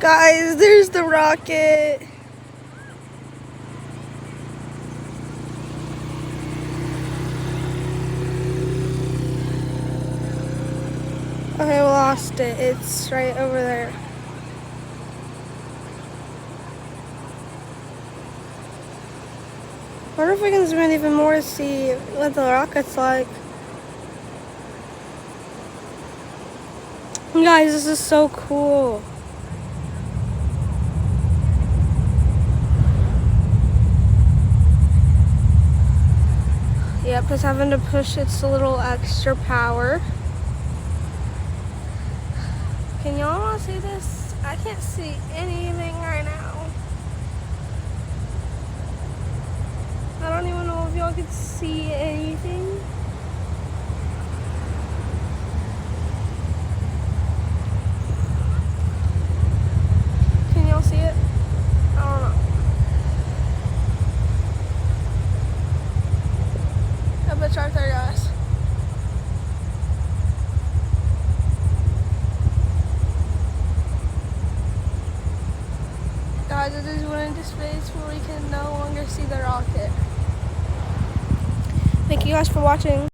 Guys, there's the rocket. Okay, we lost it. It's right over there. I wonder if we can zoom in even more to see what the rocket's like. Guys, this is so cool. Yep, it's having to push its a little extra power. Can y'all see this? I can't see anything right now. I don't even know if y'all can see anything. Can y'all see it? I don't know. I bet it's right there, guys. Guys, it is went into space where we can no longer see the rocket. Thank you guys for watching.